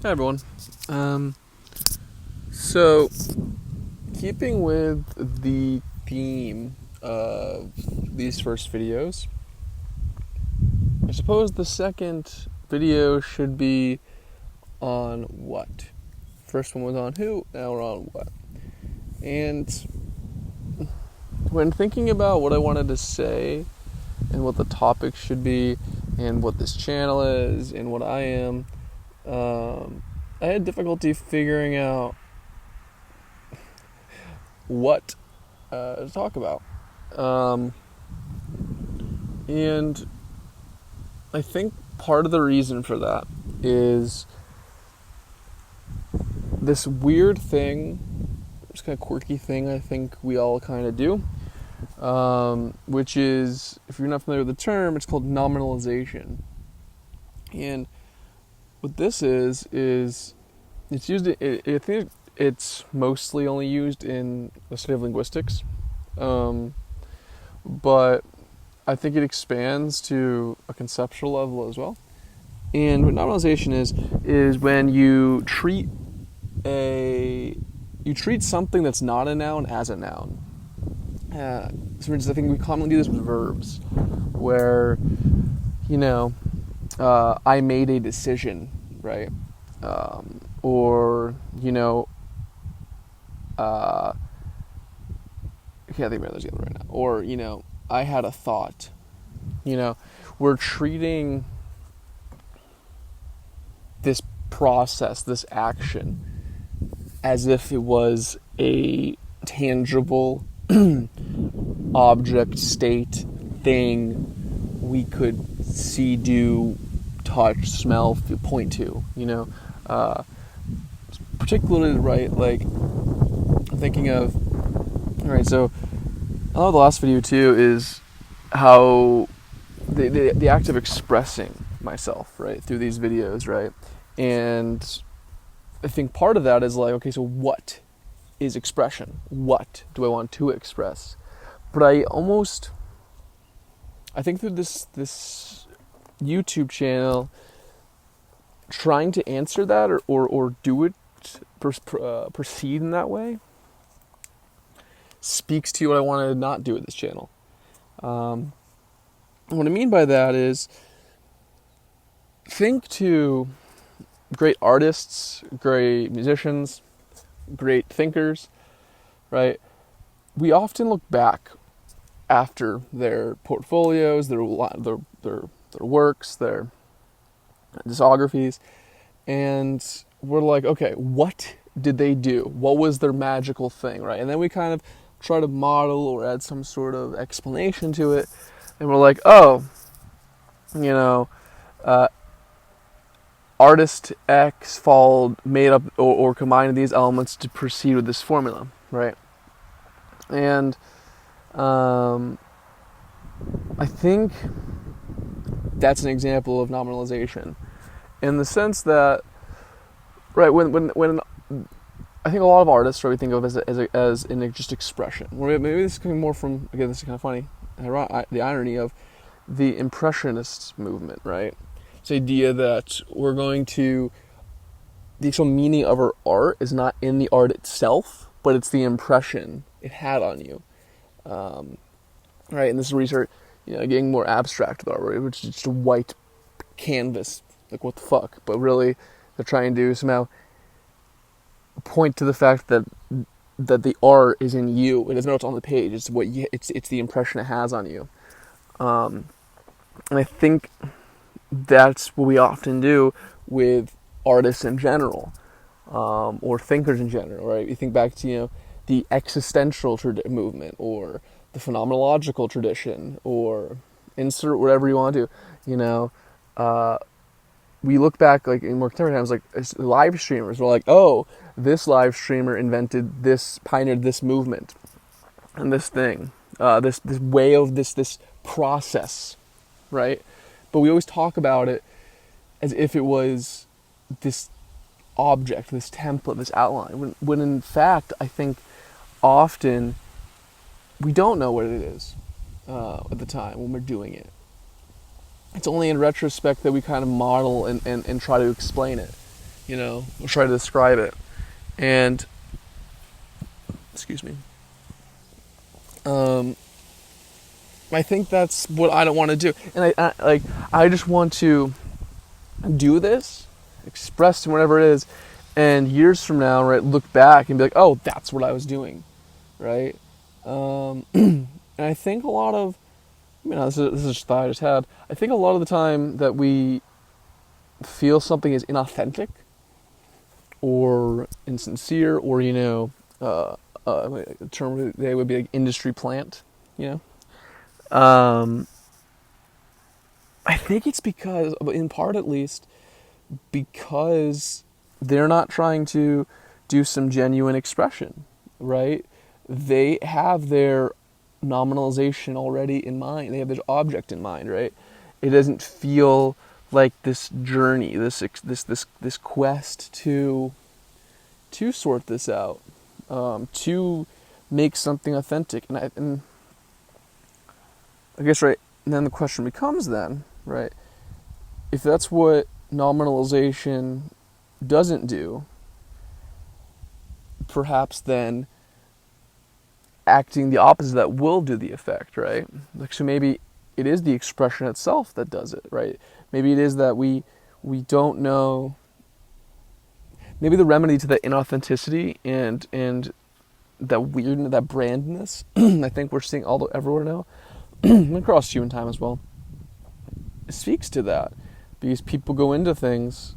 Hi everyone. So, keeping with the theme of these first videos, I suppose the second video should be on what? First one was on who, now we're on what. And when thinking about what I wanted to say and what the topic should be and what this channel is and what I am, I had difficulty figuring out what to talk about. And I think part of the reason for that is this weird thing, this kind of quirky thing I think we all kind of do, which is, if you're not familiar with the term, it's called nominalization. And what this is it's used, I think it's mostly only used in the study of linguistics, but I think it expands to a conceptual level as well. And what nominalization is when you treat something that's not a noun as a noun. So for instance, I think we commonly do this with verbs, where I made a decision, right? Or I can't think of those together right now. Or I had a thought. We're treating this process, this action, as if it was a tangible object, state, thing we could see, do, touch, smell, point to. Particularly, right? Like, I'm thinking of. All right, so the last video too is how the act of expressing myself, right, through these videos, right? And I think part of that is like, okay, so what is expression? What do I want to express? But I think through this YouTube channel, trying to answer that or do it, proceed in that way, speaks to what I want to not do with this channel. What I mean by that is, think to great artists, great musicians, great thinkers, right? We often look back after their portfolios, their works, their discographies, and we're like, okay, what did they do? What was their magical thing, right? And then we kind of try to model or add some sort of explanation to it, and we're like, oh, artist X made up or combined these elements to proceed with this formula, right? And I think that's an example of nominalization, in the sense that, right, when I think a lot of artists, right, we think of as an just expression. Maybe this is coming more from, again, this is kind of funny, the irony of the Impressionist movement, right? This idea that the actual meaning of our art is not in the art itself, but it's the impression it had on you. Right, and this is where you start, getting more abstract with art, right? Which is just a white canvas, like what the fuck? But really, they're trying to somehow point to the fact that the art is in you. It doesn't know it's on the page. It's it's the impression it has on you. And I think that's what we often do with artists in general, or thinkers in general, right? You think back to the existential movement, or the phenomenological tradition, or insert whatever you want to do. We look back, like, in more contemporary times, like live streamers. We're like, oh, this live streamer pioneered this movement and this thing, this way of this process, right? But we always talk about it as if it was this object, this template, this outline. When in fact, I think often we don't know what it is at the time when we're doing it. It's only in retrospect that we kind of model and try to explain it. We'll try to describe it. And, excuse me, I think that's what I don't want to do. And I just want to do this, express whatever it is, and years from now, right, look back and be like, oh, that's what I was doing, right? And I think a lot of, this is just a thought I just had. I think a lot of the time that we feel something is inauthentic or insincere, or a term they would be like industry plant, I think it's because, in part at least, because they're not trying to do some genuine expression, right? They have their nominalization already in mind. They have their object in mind, right? It doesn't feel like this journey, this quest to sort this out, to make something authentic. And I guess, right, and then the question becomes then, right, if that's what nominalization doesn't do, perhaps then acting the opposite of that will do the effect, right? Like, so maybe it is the expression itself that does it, right? Maybe it is that we don't know. Maybe the remedy to that inauthenticity and that weirdness, that brandness, I think we're seeing everywhere now, across human time as well, speaks to that, because people go into things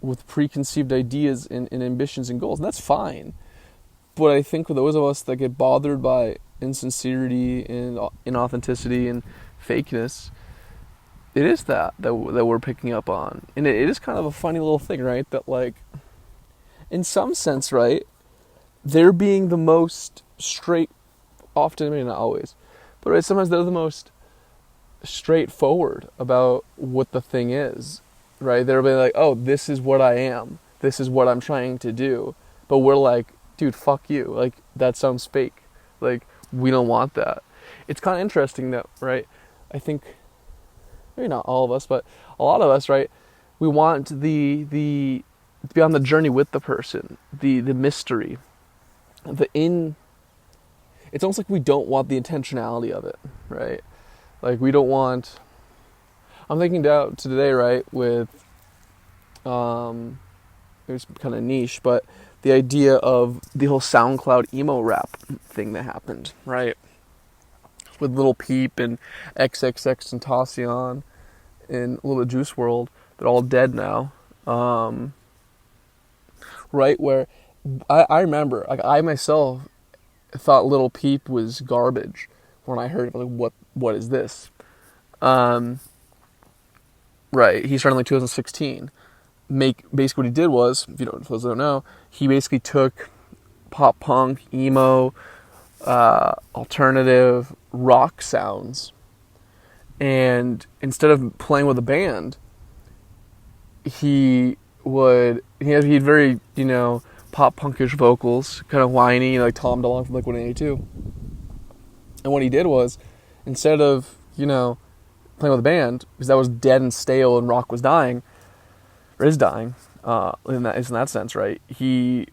with preconceived ideas and ambitions and goals, and that's fine. But I think for those of us that get bothered by insincerity and inauthenticity and fakeness, it is that we're picking up on. And it is kind of a funny little thing, right? That, like, in some sense, right, they're being the most straight, often, maybe not always, but right, sometimes they're the most straightforward about what the thing is, right? They're being like, oh, this is what I am. This is what I'm trying to do. But we're like, dude, fuck you. Like, that sounds fake. Like, we don't want that. It's kind of interesting that, right, I think, maybe not all of us, but a lot of us, right, we want to be on the journey with the person, the mystery, it's almost like we don't want the intentionality of it, right? Like, we don't want, I'm thinking down to today, right, with, it's kind of niche, but the idea of the whole SoundCloud emo rap thing that happened, right? With Lil Peep and XXX Tentacion and a little Juice WRLD, they're all dead now. Right, where I remember, like, I myself thought Lil Peep was garbage when I heard it. Like, what is this? Right, he started in like 2016. Basically what he did was, for those who don't know, he basically took pop punk, emo, alternative rock sounds, and instead of playing with a band, he had very, pop punkish vocals, kind of whiny, like Tom DeLonge from Blink-182. And what he did was, instead of, playing with a band, because that was dead and stale and rock was dying, or is dying, in that sense, right? He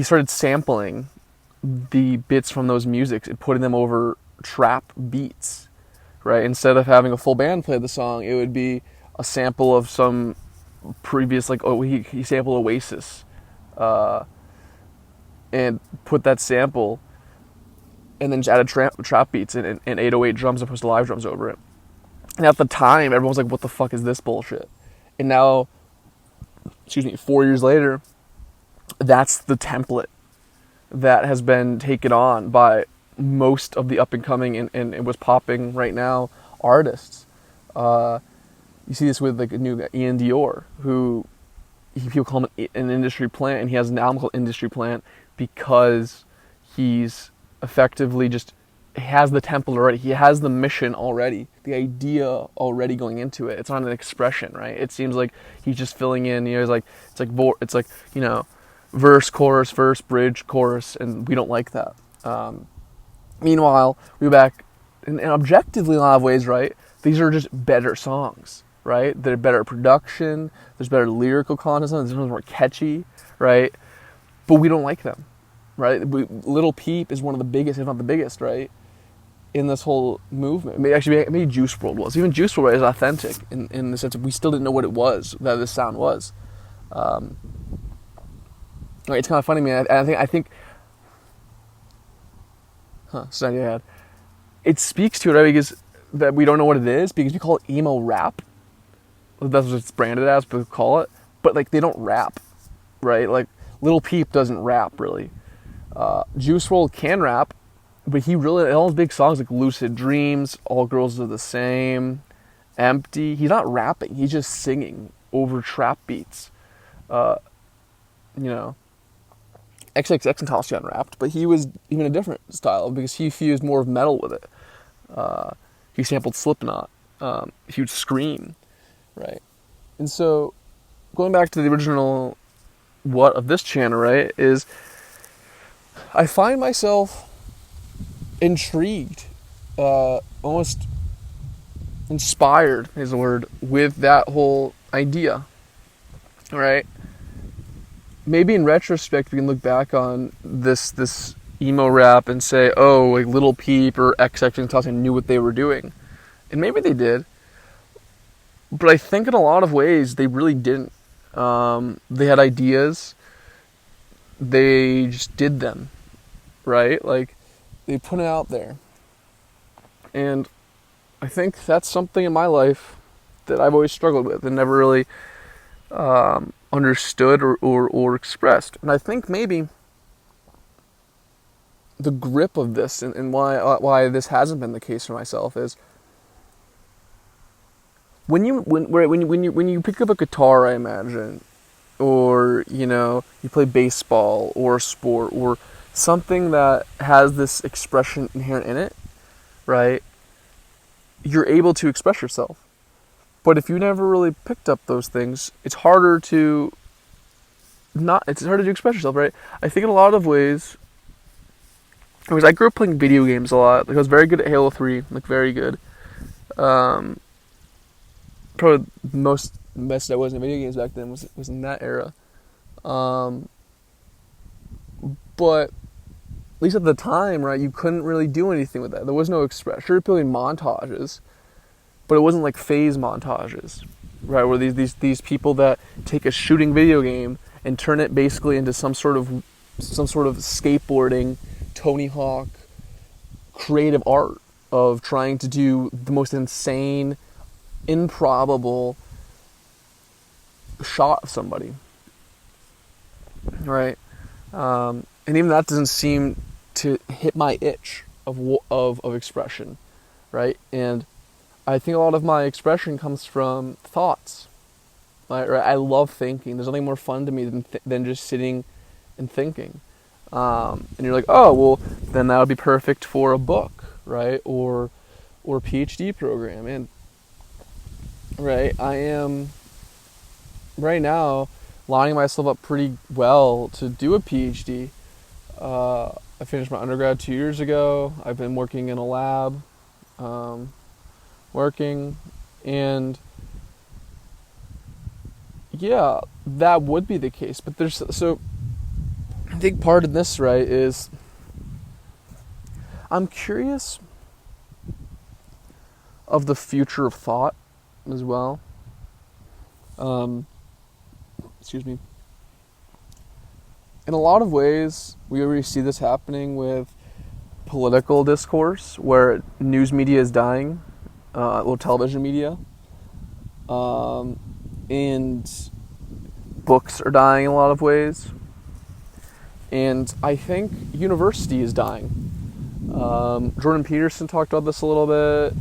started sampling the bits from those musics and putting them over trap beats, right? Instead of having a full band play the song, it would be a sample of some previous, he sampled Oasis, and put that sample, and then just added trap beats and 808 drums opposed to live drums over it. And at the time, everyone was like, what the fuck is this bullshit? And now, 4 years later, that's the template that has been taken on by most of the up-and-coming and it was popping right now artists. You see this with, like, a new Ian Dior, who people call him an industry plant, and he has an album called Industry Plant because he's effectively just has the template already. He has the mission already, the idea already going into it. It's not an expression, right? It seems like he's just filling in. It's like verse, chorus, bridge, chorus, and we don't like that. Meanwhile, we go back, and objectively, in a lot of ways, right? These are just better songs, right? They're better production. There's better lyrical content. There's more catchy, right? But we don't like them, right? Little Peep is one of the biggest, if not the biggest, right? In this whole movement. Maybe Juice WRLD was. Even Juice WRLD is authentic in the sense of we still didn't know what it was, that this sound was. It's kind of funny, man. I think it's an idea I had. It speaks to it, right? Because that we don't know what it is, because we call it emo rap. That's what it's branded as, but we call it. But like, they don't rap, right? Like, Lil Peep doesn't rap, really. Juice WRLD can rap, but he really, all his big songs like Lucid Dreams, All Girls Are the Same, Empty, he's not rapping, he's just singing over trap beats. XXXTentacion rapped, but he was even a different style because he fused more of metal with it. He sampled Slipknot. He would scream, right? And so, going back to the original what of this channel, right, is I find myself intrigued, almost inspired is the word, with that whole idea, right? Maybe in retrospect we can look back on this emo rap and say, oh, like Lil Peep or XXXTentacion knew what they were doing. And maybe they did. But I think in a lot of ways they really didn't. They had ideas. They just did them, right? Like, they put it out there. And I think that's something in my life that I've always struggled with and never really understood or expressed. And I think maybe the grip of this and why this hasn't been the case for myself is when you pick up a guitar, I imagine, or you play baseball or a sport or something that has this expression inherent in it, right? You're able to express yourself. But if you never really picked up those things, it's harder to express yourself, right? I think in a lot of ways, because I grew up playing video games a lot. Like, I was very good at Halo 3, like very good. Probably the best I was in video games back then was in that era. But at least at the time, right, you couldn't really do anything with that. There was no expression. Sure, you're doing montages, but it wasn't like phase montages, right? Where these people that take a shooting video game and turn it basically into some sort of skateboarding, Tony Hawk, creative art of trying to do the most insane, improbable shot of somebody, right? And even that doesn't seem to hit my itch of expression, right? And I think a lot of my expression comes from thoughts. Right? I love thinking. There's nothing more fun to me than just sitting and thinking. And you're like, oh, well, then that would be perfect for a book, right? Or PhD program. And right, I am right now lining myself up pretty well to do a PhD. I finished my undergrad 2 years ago. I've been working in a lab, and yeah, that would be the case. But I think part of this, right, is I'm curious of the future of thought as well. Excuse me. In a lot of ways, we already see this happening with political discourse, where news media is dying, television media, and books are dying in a lot of ways. And I think university is dying. Jordan Peterson talked about this a little bit.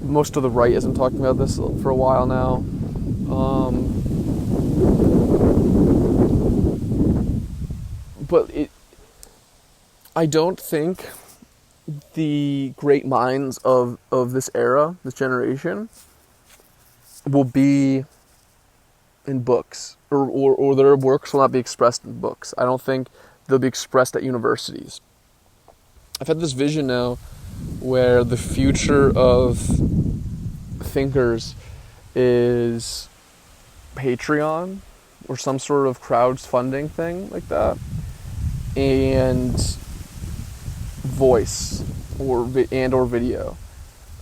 Most of the right isn't talking about this for a while now. But I don't think the great minds of this era, this generation, will be in books, or their works will not be expressed in books. I don't think they'll be expressed at universities. I've had this vision now where the future of thinkers is Patreon or some sort of crowdfunding thing like that, and voice or video.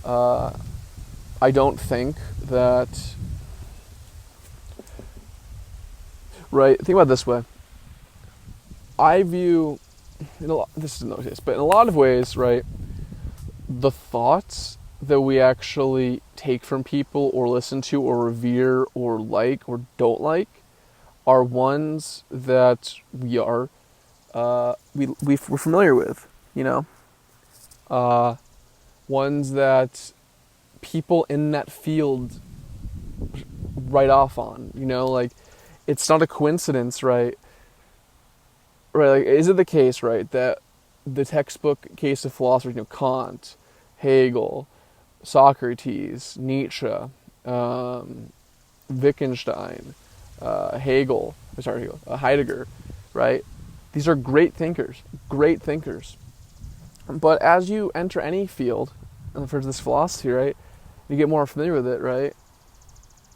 I don't think that. Right. Think about it this way. I view, this is no case, but in a lot of ways, right, the thoughts that we actually take from people or listen to or revere or like or don't like are ones that we're familiar with, ones that people in that field write off on, like it's not a coincidence, right? Right, like, is it the case, right, that the textbook case of philosophy, Kant, Hegel, Socrates, Nietzsche, Wittgenstein, Heidegger, right? These are great thinkers. But as you enter any field, and for this philosophy, right, you get more familiar with it, right?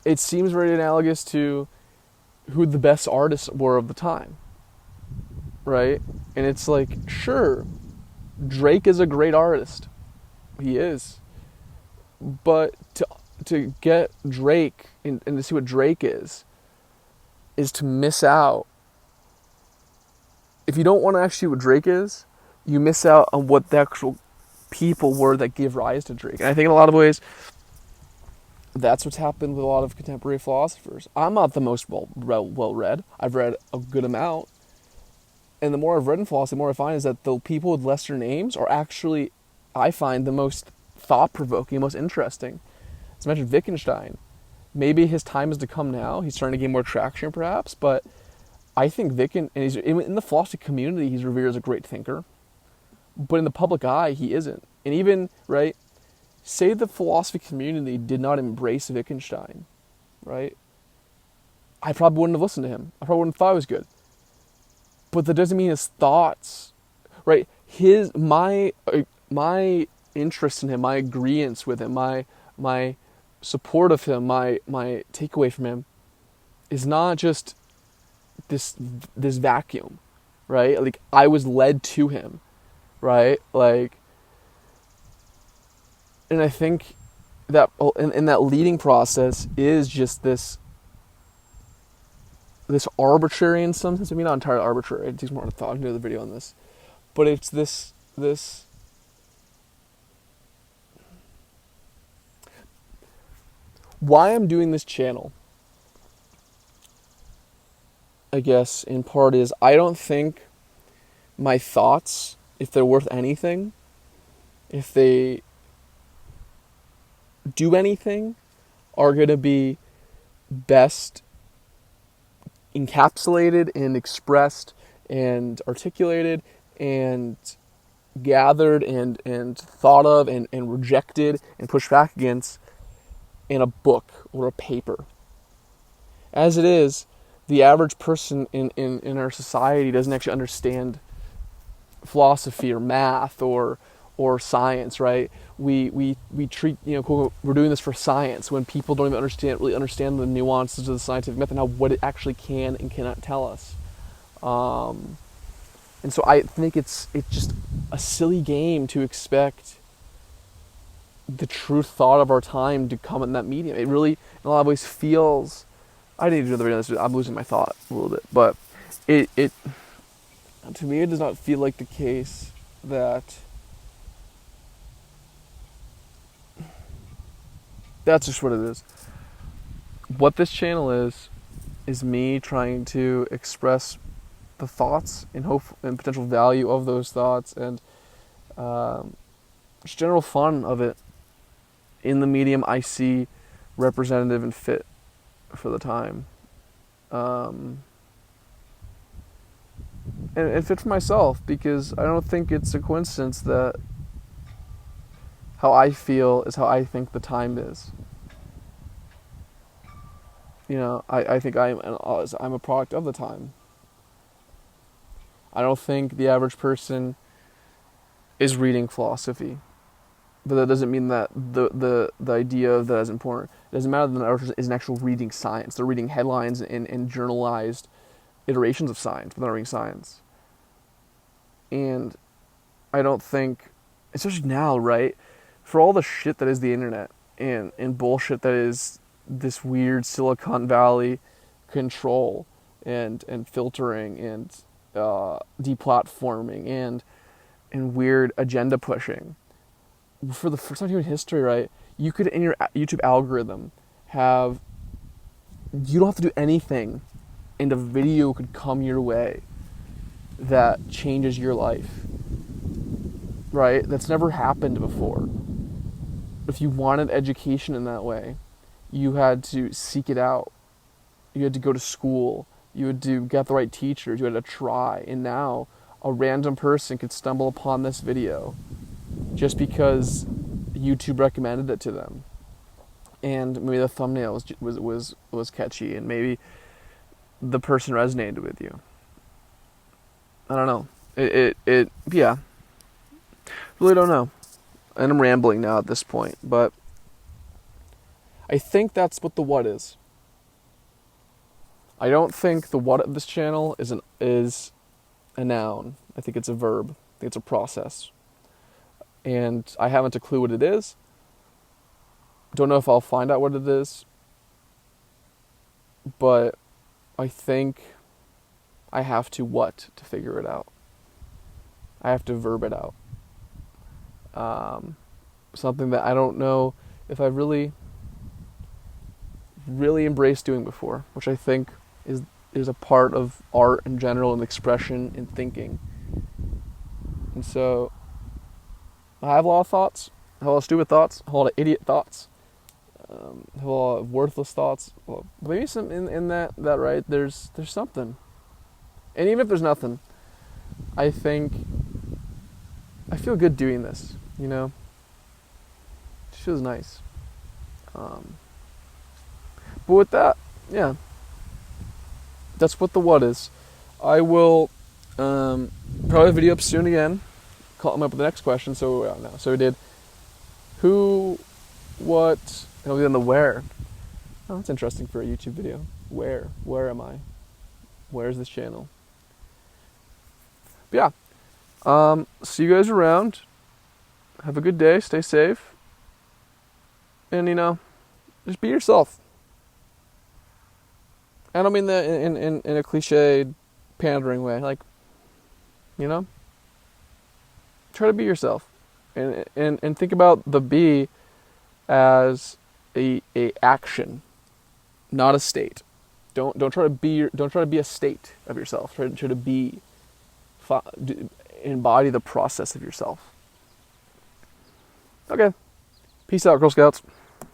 It seems very analogous to who the best artists were of the time, right? And it's like, sure, Drake is a great artist. He is. But to get Drake and to see what Drake is to miss out. If you don't want to actually see what Drake is, you miss out on what the actual people were that give rise to Drake. And I think in a lot of ways, that's what's happened with a lot of contemporary philosophers. I'm not the most well-read. I've read a good amount. And the more I've read in philosophy, the more I find is that the people with lesser names are actually, I find, the most thought-provoking, most interesting. As I mentioned, Wittgenstein. Maybe his time is to come now. He's starting to gain more traction, perhaps. But I think and he's in the philosophy community, he's revered as a great thinker. But in the public eye, he isn't. And even, right, say the philosophy community did not embrace Wittgenstein, right? I probably wouldn't have listened to him. I probably wouldn't have thought he was good. But that doesn't mean his thoughts, right? My interest in him, my agreeance with him, my support of him, my takeaway from him is not just this vacuum, right? Like, I was led to him, right? Like, and I think that in that leading process is just this arbitrary, in some sense. I mean, not entirely arbitrary. It takes more thought. I can do another video on this, but it's this why I'm doing this channel, I guess, in part is I don't think my thoughts, if they're worth anything, if they do anything, are going to be best encapsulated and expressed and articulated and gathered and thought of and rejected and pushed back against in a book or a paper. As it is, the average person in our society doesn't actually understand philosophy or math or science, right? We treat, quote, we're doing this for science, when people don't even really understand the nuances of the scientific method and what it actually can and cannot tell us. And so I think it's just a silly game to expect the true thought of our time to come in that medium. It really, in a lot of ways, feels. I need to do the video on this. I'm losing my thought a little bit, but it to me, it does not feel like the case that that's just what it is. What this channel is me trying to express the thoughts and hope and potential value of those thoughts, and just general fun of it in the medium I see representative and fit for the time. And fit for myself, because I don't think it's a coincidence that how I feel is how I think the time is. I think I'm a product of the time. I don't think the average person is reading philosophy. But that doesn't mean that the idea of that is important. It doesn't matter that the artist isn't actually reading science. They're reading headlines and journalized iterations of science, but they're not reading science. And I don't think, especially now, right, for all the shit that is the internet and bullshit that is this weird Silicon Valley control and filtering and deplatforming and weird agenda pushing. For the first time in human history, right, you could, in your YouTube algorithm, you don't have to do anything, and a video could come your way that changes your life, right? That's never happened before. If you wanted education in that way, you had to seek it out. You had to go to school. You had to get the right teachers. You had to try. And now, a random person could stumble upon this video just because YouTube recommended it to them, and maybe the thumbnail was catchy, and maybe the person resonated with you. I don't know. Yeah. Really don't know. And I'm rambling now at this point, but I think that's what the what is. I don't think the what of this channel is a noun. I think it's a verb. I think it's a process. And I haven't a clue what it is. Don't know if I'll find out what it is. But I think I have to figure it out. I have to verb it out. Something that I don't know if I really embraced doing before, which I think is a part of art in general and expression and thinking. And so I have a lot of thoughts. I have a lot of stupid thoughts. A lot of idiot thoughts. I have a lot of worthless thoughts. Well, maybe some in that right. There's something. And even if there's nothing, I think I feel good doing this. You know, it feels nice. But with that, yeah, that's what the what is. I will probably video up soon again. Call them up with the next question. So no. So we did who, what, and then the where. Oh, that's interesting for a YouTube video. Where am I? Where's this channel? But yeah. See you guys around. Have a good day. Stay safe. And just be yourself. I don't mean that in a cliched, pandering way. Like, try to be yourself, and think about the be as a action, not a state. Don't try to be a state of yourself. Try to be, embody the process of yourself. Okay, peace out, Girl Scouts.